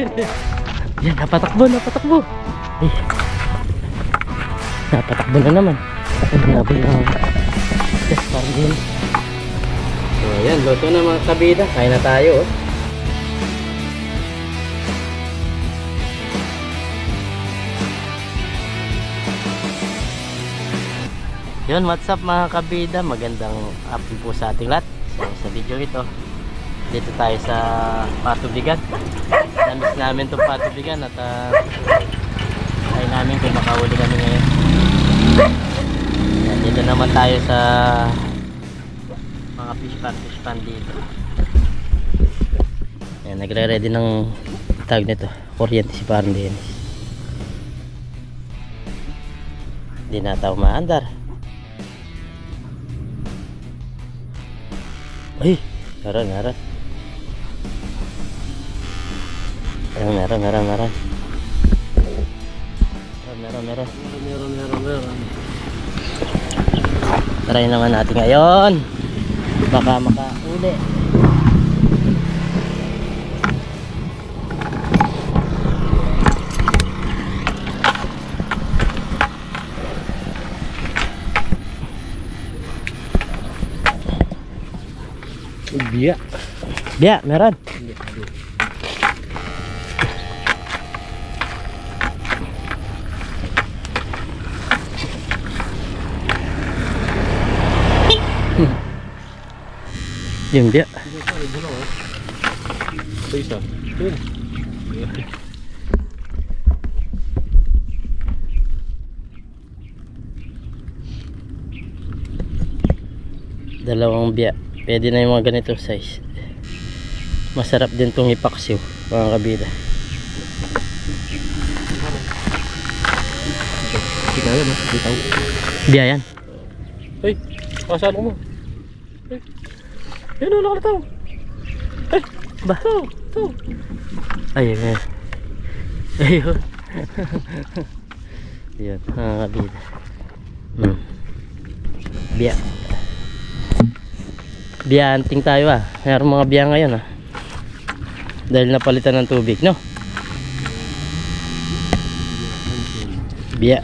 Yan, napatakbo. Eh, napatakbo na naman. Napatakbo na. Yes, parang din. So, ayan, luto na mga kabida. Kain na tayo, oh. Yun, what's up mga kabida, magandang hapon po sa ating lahat. So, sa video ito, dito tayo sa patubigan. Namiss namin itong patubigan at try namin kung makahuli kami ngayon. Yan, dito naman tayo sa mga fish pan dito. Yan, nagre-ready ng tag nito, kuryente si parang Dennis. Hindi na tayo maandar. Ay, meron. Meron. Try naman natin ngayon. Baka makauli. Biya, meron. Yung biya. Dalawang biya. Pwede na yung mga ganitong size. Masarap din itong ipaksiw mga kabida. Biya yan. Ay, kasaan mo? Ay, ano nakalitaw? Ay, ba? Ito. Ayun. Ayun. Ayun, mga kabida. Biya. Biyanting tayo ah. Mayroong mga biya ngayon ah. Dahil napalitan ng tubig, no? Biya.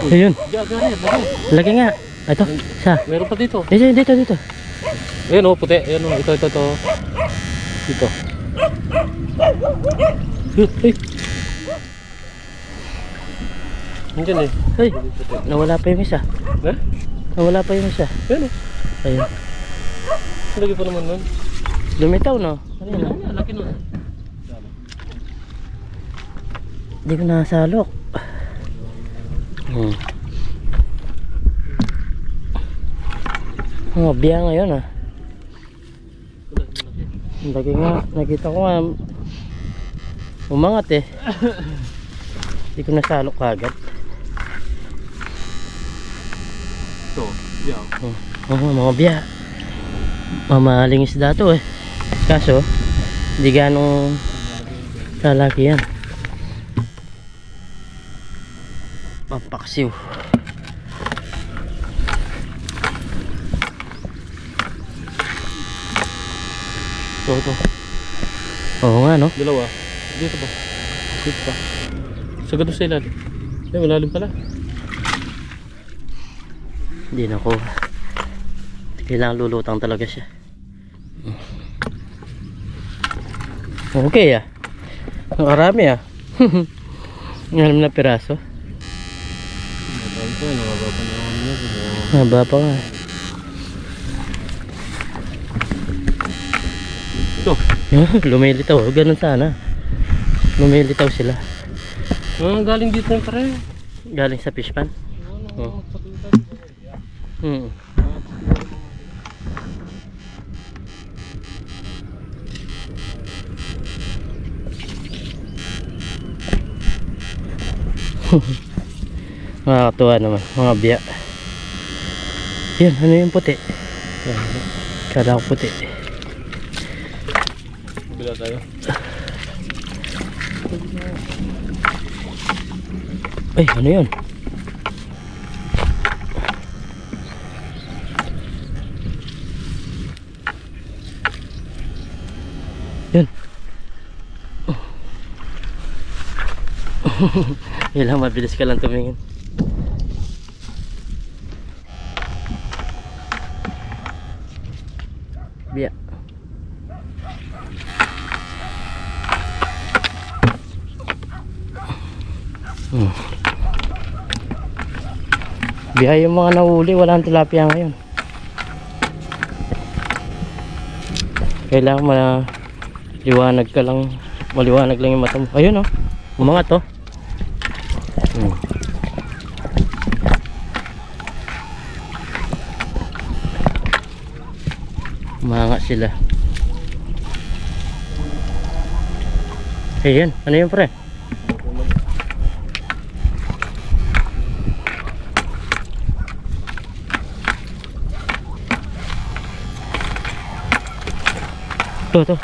Ayun. Lagi nga. Ito, isa. Meron pa dito. Dito. Ayun oh, puti. Ayun oh, ito. Dito. Ay. Nandiyan eh. Ay, nawala pa yung isa. Ha? Nawala pa yung isa. Ayun oh. Ayun. Lagi pa naman nun. Lumitaw, no? Ano yun? Laki nun. Hindi ko nasalok. Oh, biya ngayon ah. Lagi nga, nakita ko nga umangat eh. Hindi ko nasalok kagad. Ito, biya. Mga biya. Mamahaling isda to eh. Kaso, hindi ganong lalaki yan. Pampaksiw. Ito. Oo nga no. Dalawa. Dito pa. Sagad sa ilalim. Ay, malalim pala. Hindi na ko. Kailangan lulutang talaga siya. Okay ah. Marami ah. Ngayon na piraso. Haba pa nga. Ito. Lumilitaw. Ganun sana. Lumilitaw sila. Galing dito yung pare. Galing sa fish pan. Nakakatuwa naman mga biya. Yan, ano yung puti? Kala ko puti. Bila tayo. Ay, ano yun? Yun lang, mabilis ka lang tumingin. Biya. Biya yung mga nahuli, walang tilapia ngayon. Kailangan maliwanag ka lang, maliwanag lang yung mata mo. Ayun oh, umangat oh. Umangat sila. Ayun, ano yun pre? Ito.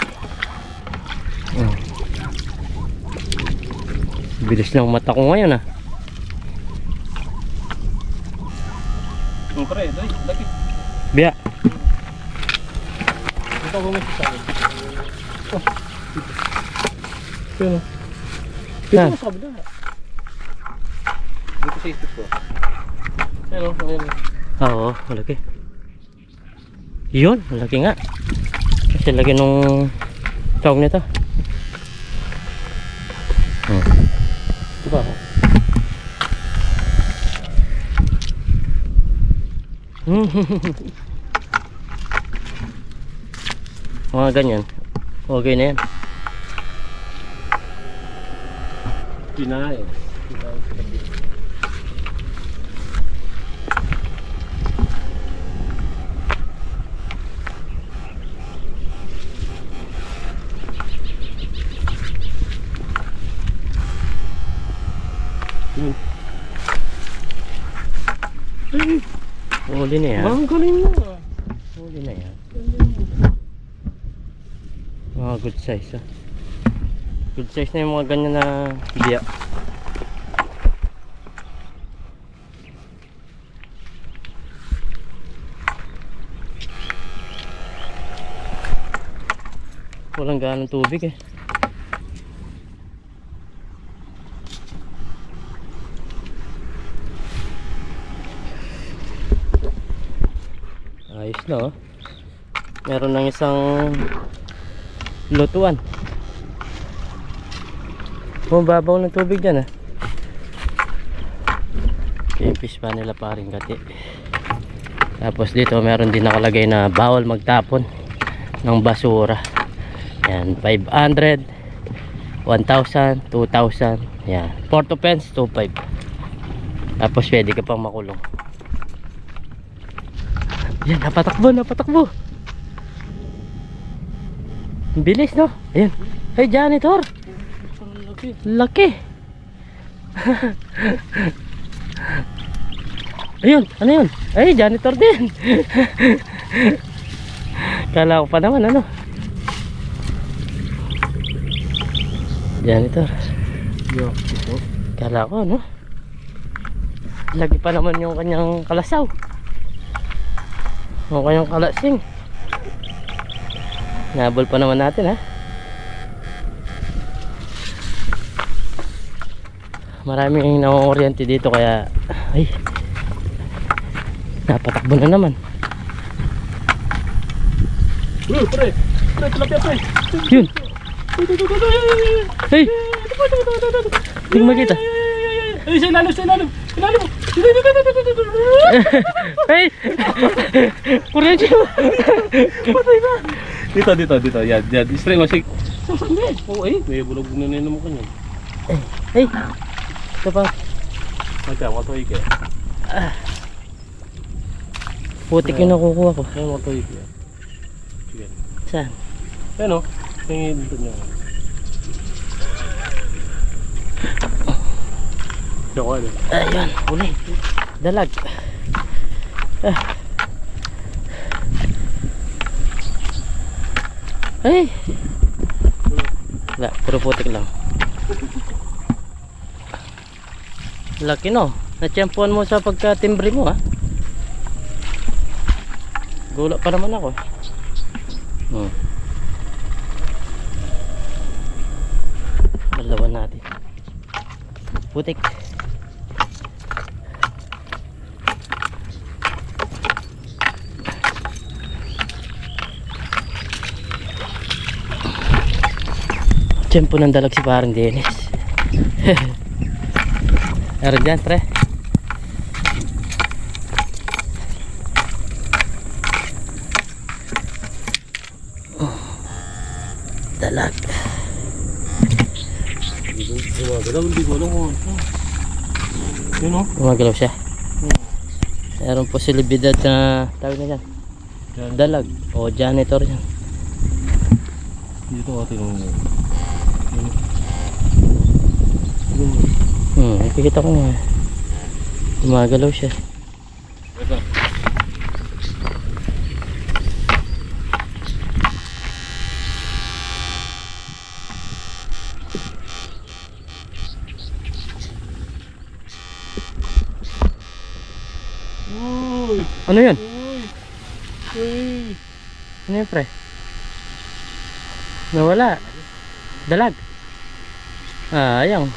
Bilis ng mata ko ngayon ah. Ang pre, lagi. Biya. Ito ko may sasabi. Oh, dito. Dito. Saan? Dito sa kabila. Dito sa isip ko. Ayun, ayun. Oo, malaki. Yun, malaki nga. Kasi lagi nung tawag nito. Ito ba ako? Mga ganyan. Okay na yan. Pinae. Huli na yan. Ang galing mo ah. Huli na yan. Mga good size ah. Good size na yung mga ganyan na biya. Walang ganong tubig eh. Ayos na oh. Meron ng isang lutuan. Bumababaw ng tubig dyan ah. Yung fish pa nila paring gati. Tapos dito meron din nakalagay na bawal magtapon ng basura. Yan, 500, 1,000, 2,000. Yan, Porto Pens 2,500. Tapos pwede ka pang makulong. Yan, napatakbo, napatakbo. Ang bilis no? Ayan. Hey janitor. Laki. Ayun, ano yun? Ay, janitor din. Kala ko pa naman ano. Janitor. Kala ko ano. Lagi pa naman yung kanyang kalasaw. Yung kanyang kalasing. Nabol pa naman natin ha. Maraming nangunguryente dito kaya ay napatakbo na naman. Pre, tilapia pre. Yun. Hey. Hindi ko makita. Ay, sa ilalim. Hey. Kuryente mo. Patay na. Dito. Yan. Spray mo sig. Oo, eh. May bulog na mo kanyan. Hey. Ito pa. Magka, matoy ka. Putik yung nakukuha ko. Ayun, matoy ka. Sige. Saan? Ayun o. Tingin dito niya. Tsaka ano? Ayun, huli. Dalag. Ay. Wala, puro putik lang. Laki no. Natsyempuan mo sa pagka-timbre mo ha. Gula pa naman ako. Dalawa natin. putik. Tiyempo ng dalag si parang Dennis. Meron dyan, pre. Dalag. Gumagalaw, hindi ko alam kung ano. Yun o. Gumagalaw siya. Meron posibilidad na tawag na dyan. Dalag o janitor yan. Dito ako tinong. Nakikita ko nga. Gumagalaw siya. Ito. Uy! Ano yun? Uy! Uy! Ano yun, pre? Nawala. Dalag. Ayang.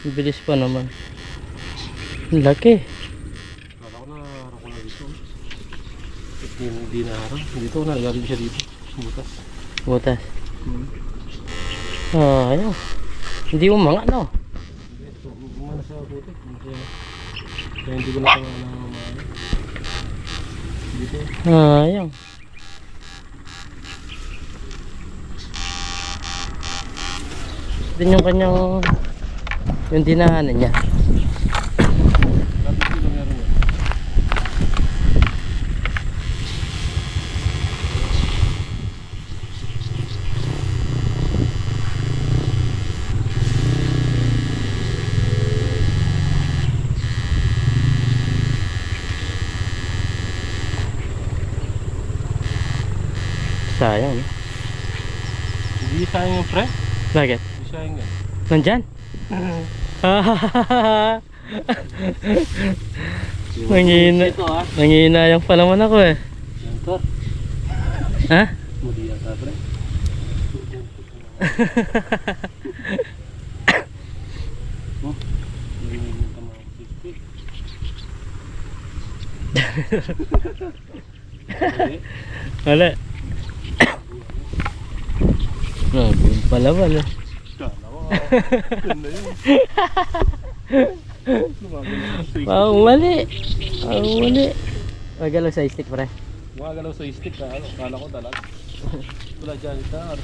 Bilis pa naman. Ang laki. Kala ko na harap ko na dito. Hindi na harap. Dito na, galing siya dito. Butas. Butas. Ayang. Hindi umanga, no? Umana sa putik. Kaya hindi ko na sa dito. Ayang. Din yung kanyang yung dinahanan niya. Lapit sila meron yan. Sayang, no? Hindi sayang yung pre. Bakit? Hindi sayang yan. Nandyan? Nangina. Ito ha. Nanginayang pa naman ako eh. Yan to. Ha? Muli yata pre. Oh. Hindi ka makakasipik. Wala. Yung pala pala. Kala ko. Ganda yun. Wow, mali. Wow, mali. Magalaw sa stick, pre. Gumagalaw sa stick ha. Kala ko dalag. Wala janitor.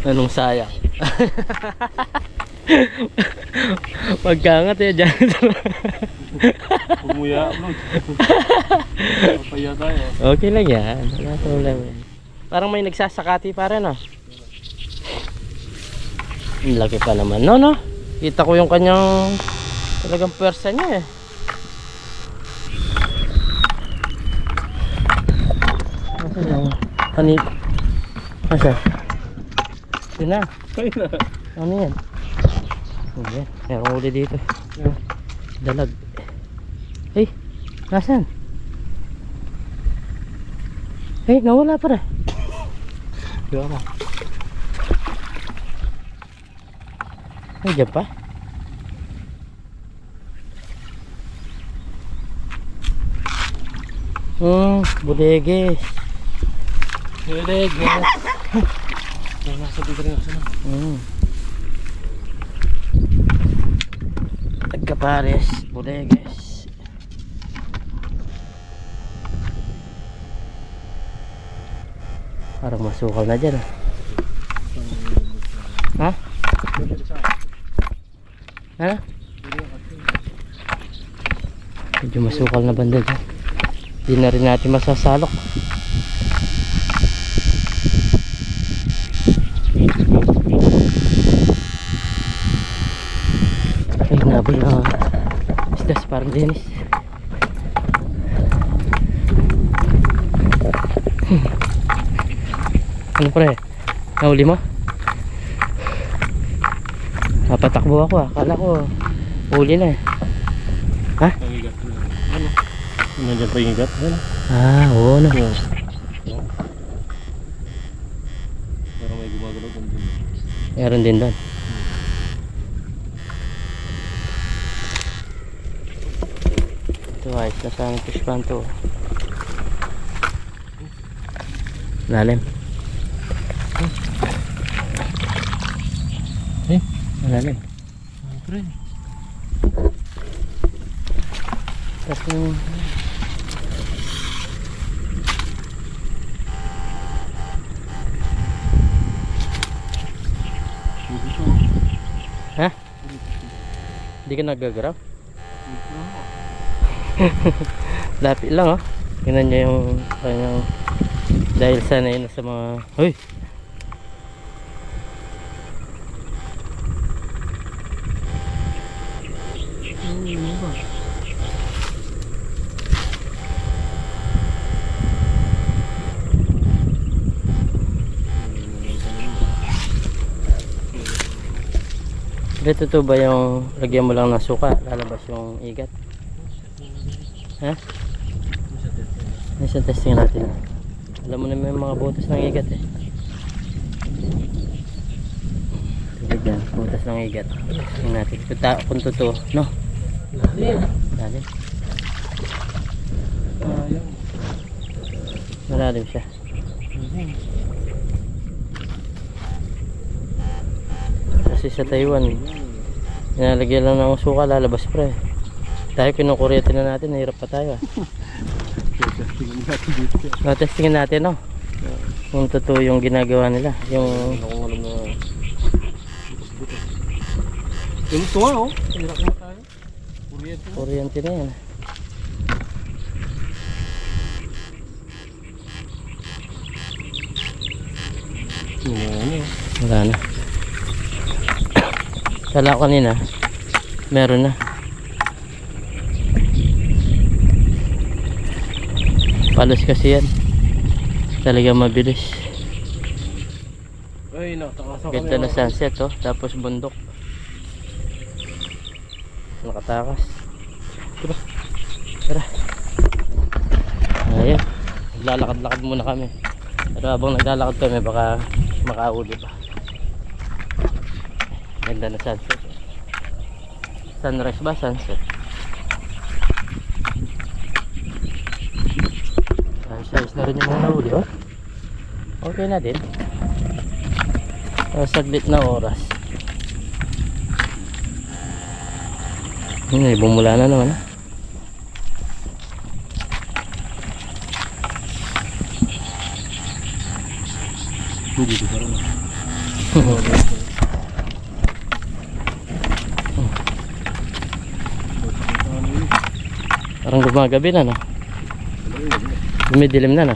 Anong sayang? Pagkangat eh, dyan. Pumuya upload. Papaya tayo. Okay lang yan. Wala problema yan. Parang may nagsasakati pa rin, ah. Ang laki pa naman, no? Kita ko yung kanyang talagang pwersa niya, eh. Nasaan yung panit? Nasaan? Yun na. Ay na. Ano yan? Ayan, merong uli dito. Dalag. Hey, nasaan? Hey, nawala pa rin. Diba ka? Ay, dyan pa? Budeges. Budeges. Nasa dito rin ako sana. Nagkapares, budeges. Parang masukal na dyan, ah. Ha? Ha? Medyo masukal na banda dyan. Hindi na rin natin masasalok. Ay, nabay na isdas parang Dennis. Ano pre? Nahuli mo? Napatakbo ako, ah. Akala ko huli na, eh. Ha? Pangigat na. Ano? Nandiyan pa yung higat. Ano? Oo na. Parang may Meron din doon. Ito ayos na sa aming fish pond to. Lalim. Malalim. Tapos yung ha? Hindi ka nagagaraw? Lapit lang oh. Tingnan niya yung kanyang dahil sanay na sa mga huy. Dito to ba yung lagyan mo lang ng suka, lalabas yung igat? Ha? Isa testing natin. Alam mo naman yung mga butas ng igat eh. Tignan, butas ng igat. Tingnan natin. Kung totoo, no? Lalim. Malalim siya. Kasi sa Taiwan, nilalagyan lang ng suka, lalabas pre. Tayo kinukuryente na natin, nahirap pa tayo. Testingin natin no. Kung totoo yung ginagawa nila, yung yung tuwa oh, hirap na tayo. kuryente na yan. Wala na. Kala ko kanina meron na. Palos kasi yan. Talaga mabilis. Ay, nakatakas ako. Ganda na sunset oh. Tapos bundok. Nakatakas. Tara. Tara. Ayan. Naglalakad-lakad muna kami. Pero habang naglalakad kami baka makauli pa. Ganda na sunset. Sunrise ba? Sunset. Ayos na rin yung mga nahuli oh. Okay na din. Saglit na oras. Bumula na naman ah. Hindi ko parang parang gumagabi na no. Dumidilim na no.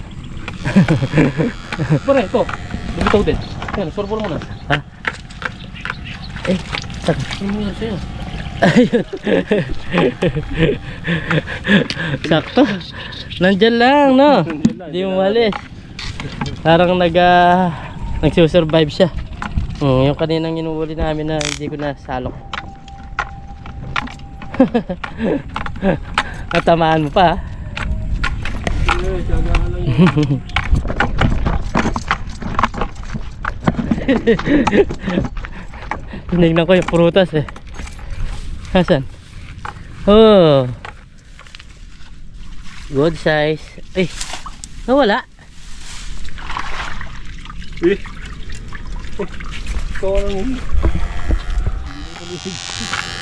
pare ito, bumitaw din. Yan, sorbol mo na. Ha? Eh, saan? Ano mo yan sa'yo? Ayun. Sakto. Nandyan lang no. Hindi umalis. Parang nagsusurvive siya. Yung kaninang inuuli namin na hindi ko nasalok. Natamaan mo pa. Tinignan ko yung prutas eh. Hasan? Oh. Good size. Eh, nawala. Eh. Ikaw lang yun.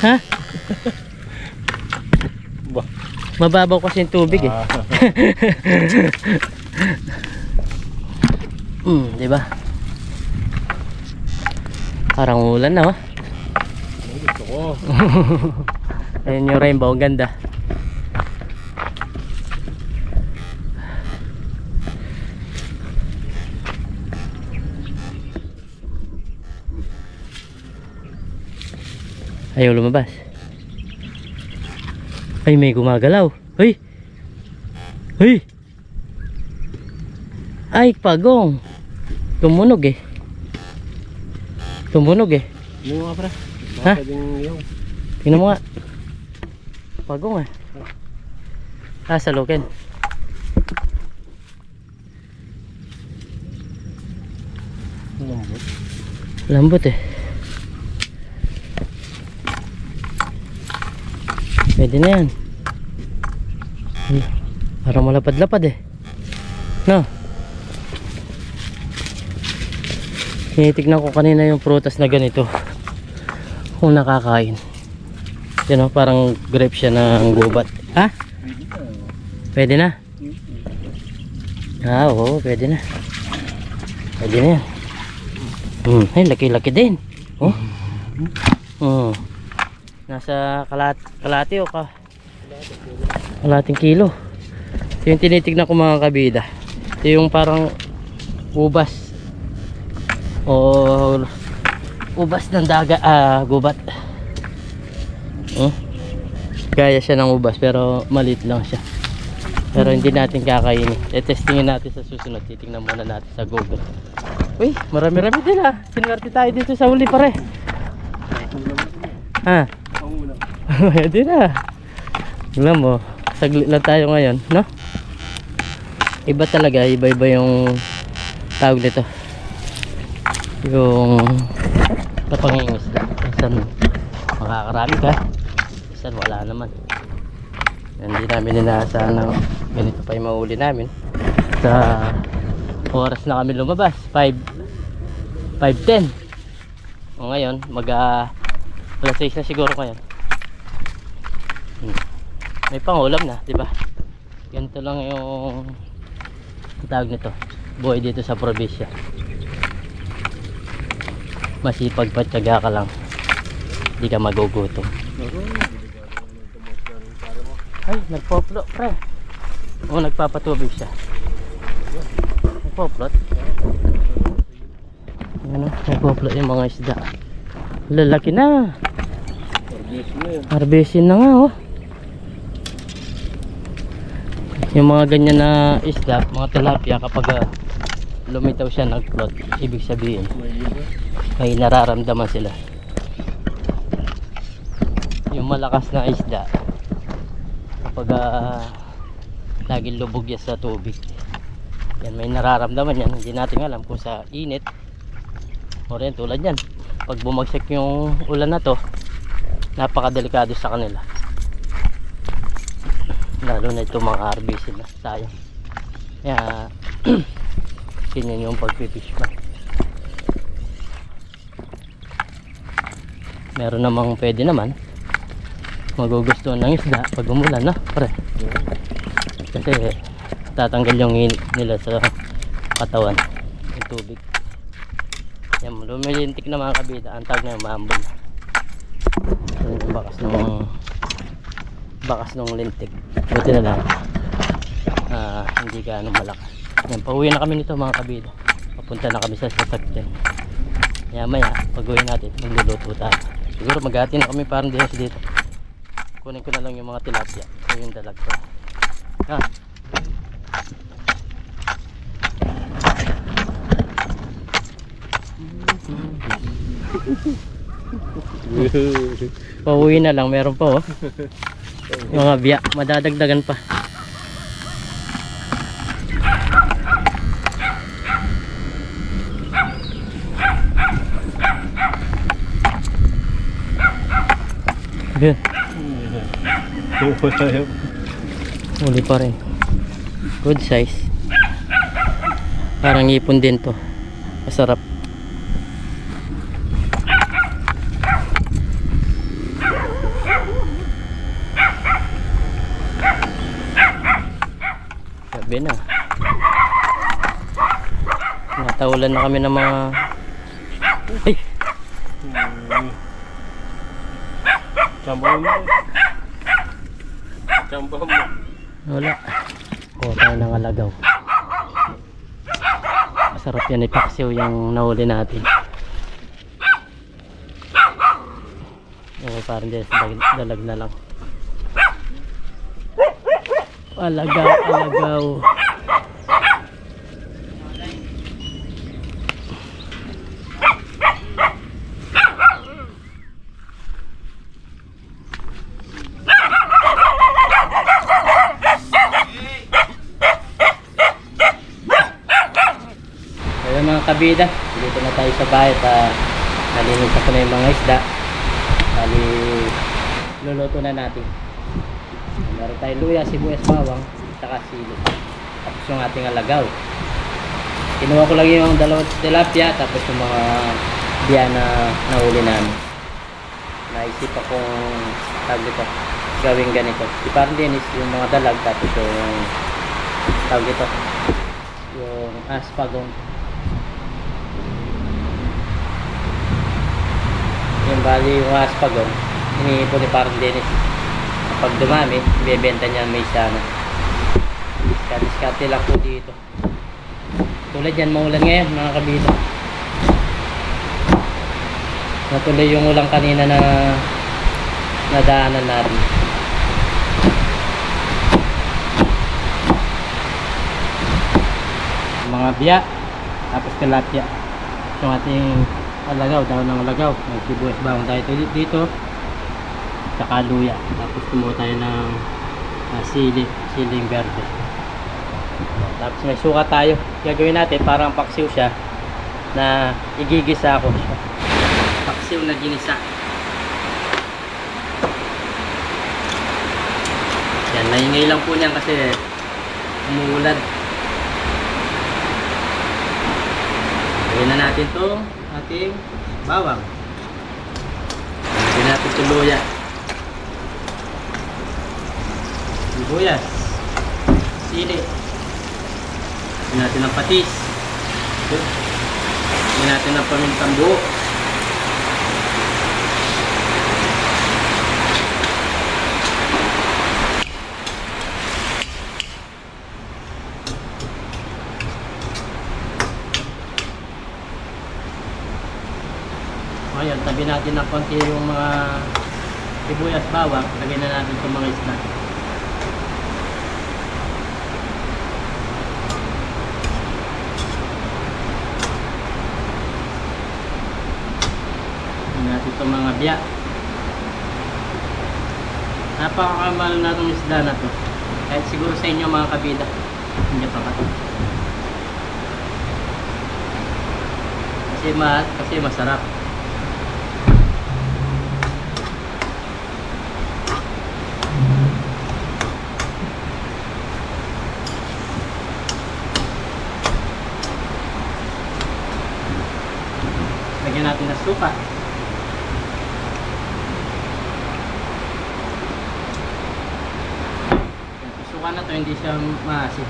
Ha? Ba? Mababaw kasi yung tubig eh. Di ba? Parang ulan na oh. Gusto ko. Ayun yung rainbow, ang ganda. Ayaw lumabas. Ay, may gumagalaw. Hoy! Hoy! Ay, pagong. Tumunog eh. Tumunog eh. Ano nga pra? Ha? Yung... Tingnan mo nga. Pagong eh. Ah, sa loken. Lambot. Lambot eh. Pwede na yan. Parang malapad-lapad eh. No? Tinitignan ko kanina yung prutas na ganito. Kung nakakain. Yan o, parang grape siya ng gubat. Ha? Pwede na? Ah, oo, pwede na. Pwede na yan. Ay, laki-laki din. Oh. Nasa kalati o kalating kilo. Ito yung tinitignan ko mga kabida. Ito yung parang ubas o ubas ng daga, gubat. Gaya siya ng ubas pero maliit lang siya. Pero hindi natin kakainin. Testingin natin sa susunod. Titingnan muna natin sa Google. Uy, marami-rami din ha. Sinwerte tayo dito sa huli pare. Ha? Pwede na. Alam mo, saglit lang tayo ngayon, no? Iba talaga, iba-iba yung tawag nito. Yung kapangingisda. Minsan makakarami ka. Minsan wala naman. Hindi namin inaasahan na ganito pa yung mahuli namin. Sa oras na kami lumabas, 5:10. O ngayon, alas 6 na siguro ngayon. May pangulam na, di ba? Ganito lang yung tawag nito. Buhay dito sa probinsya. Masipag pa, tiyaga ka lang. Hindi ka magugutom. Ay, nagpo-plot, pre. Oo, nagpapatubig siya. Nagpo-plot. Ano, nagpo-plot yung mga isda. Lalaki na. Harvestin na nga, oh. Yung mga ganyan na isda, mga tilapia, kapag lumitaw siya nag-plot, ibig sabihin may nararamdaman sila. Yung malakas na isda, kapag laging lubog yan sa tubig, yan may nararamdaman yan. Hindi natin alam kung sa init o rin tulad yan. Pag bumagsak yung ulan na to, napakadelikado sa kanila, lalo na itong mga RBC na sayang. Kaya ganyan yung pagpipish pa. Meron namang pwede naman magugustuhan ng isda pag umulan, no? Pre, kasi tatanggal yung init nila sa katawan, yung tubig. Yan, lumilintik na mga kabida. Ang tawag na yung maambol. Yung bakas ng lintik. Buti na lang hindi gaano malakas. Yan, pauwi na kami nito mga kabida. Papunta na kami sa sasakyan. Maya maya pag uwi natin magluluto tayo. Siguro maghati na kami parang dito. Kunin ko na lang yung mga tilapia. So yung dalag ko. Ha? Pauwi na lang, meron pa oh. Yung mga biya, madadagdagan pa. Yun. Uli pa rin. Good size. Parang ipon din to. Masarap. Sabi na. Nataulan na kami ng mga... Ay! Chambahan mo. Chambahan mo. Wala. Kuha tayo ng alagaw. Masarap yan, ipaksiw yung nahuli natin. Okay, parang dyan dalag na lang. Alagaw, alagaw. Kaya mga kabida, dito na tayo sa bahay at Nalinisan ko na yung mga isda. Bali, luluto na natin. Meron tayong luya, sibuyas, bawang, saka sili. Tapos yung ating alagaw. Kinuha ko lang yung dalawang tilapia, tapos yung mga biya na nahuli namin. Naisip akong tawag dito, gawing ganito. Si parang dinis yung mga dalag, tapos yung tawag dito, yung aspagong. Yung bali yung aspagong, iniipon ni parang dinis. Kapag dumami, ibebenta niya may sana. Diskarte lang po dito. Tulad yan, maulan ngayon mga kabida. Natuloy yung ulang kanina na nadaanan natin. Mga biya, tapos tilapia. Yung ating alagaw, daw ng alagaw. May sibuyas bawang tayo dito. Saka luya. Tapos tumuha tayo ng siling verde. Tapos may suka tayo. Gagawin natin parang paksiw siya na igigisa ako. Paksiw na ginisa. Yan, naingay lang po niyan kasi umuulan. Gawin na natin itong ating bawang. Gawin natin itong luya. Sibuyas. Sili. Gawin natin ang patis. Gawin natin ang pamintang buo. Ngayon, tabi natin ng konti yung mga sibuyas bawang. Lagyan na natin itong mga isda. Lagyan natin itong mga biya. Napakamahal na itong isda na to. Kahit siguro sa inyo mga kabida. Hindi pa ka. Kasi masarap. Lagyan natin ng suka. Yung suka na to hindi siya maasim.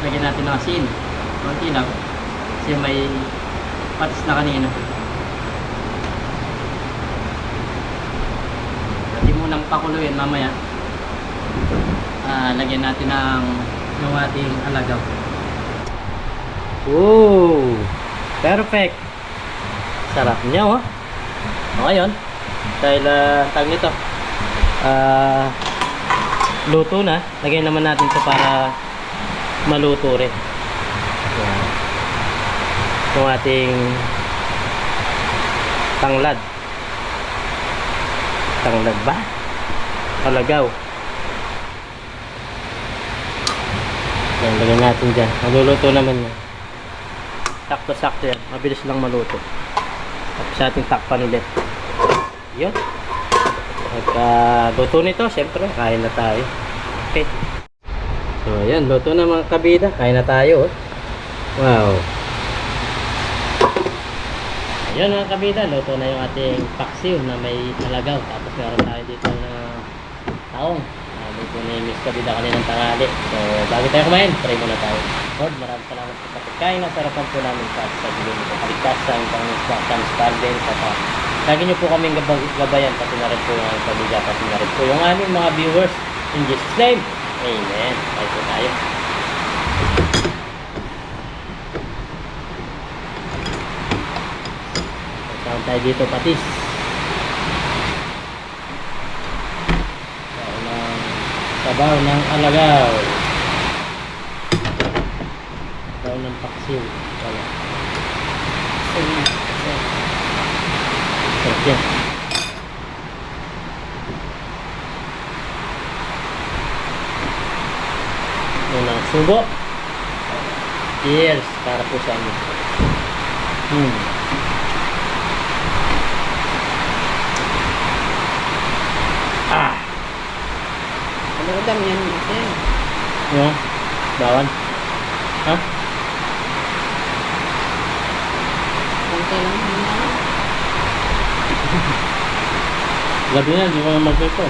Lagyan natin ng asin. Konti lang. Kasi may patis na kanina. Pwede munang pakuluin mamaya. Lagyan natin ng ating alagaw. Ooh! Perfect! Sarap niya, oh. O ngayon, dahil tag nito, luto na. Lagyan naman natin ito para maluto rin. Yan. Yung ating tanglad. Tanglad ba? Alagaw. Yan, lagyan natin dyan. Maluluto naman yan. Sakto-sakto yan. Mabilis lang maluto. Tapos sa ating takpan ulit. Yun. Pagka luto nito, syempre, kain na tayo. Okay. So, ayan. Luto na mga kabida. Kain na tayo. Oh. Wow. Ayan mga kabida. Luto na yung ating paksiw na may alagaw. Tapos meron tayo dito na taong. Luto na yung Miss Kabida kaninang tangali. So, bago tayo kumain, try muna tayo. Lord, maraming salamat po sa pagkain. Nasarapan po namin sa pagkain nito. Kaligtasan, pang-standard, at lagi niyo po kaming gabayan, pati na rin po yung aming pamilya, pati na rin po yung aming mga viewers. In Jesus' name, Amen. Tayo po tayo. Saan tayo dito, patis. Sabaw ng alagaw. Sabaw ng paksiw. Wala. Sige. Sarap yan. Unang subo. Cheers para po sa amin. Ah! Ano dam yan? Yan. Yung bawan. Ha? Konti lang naman. Gabi na, di ko na mag-ito.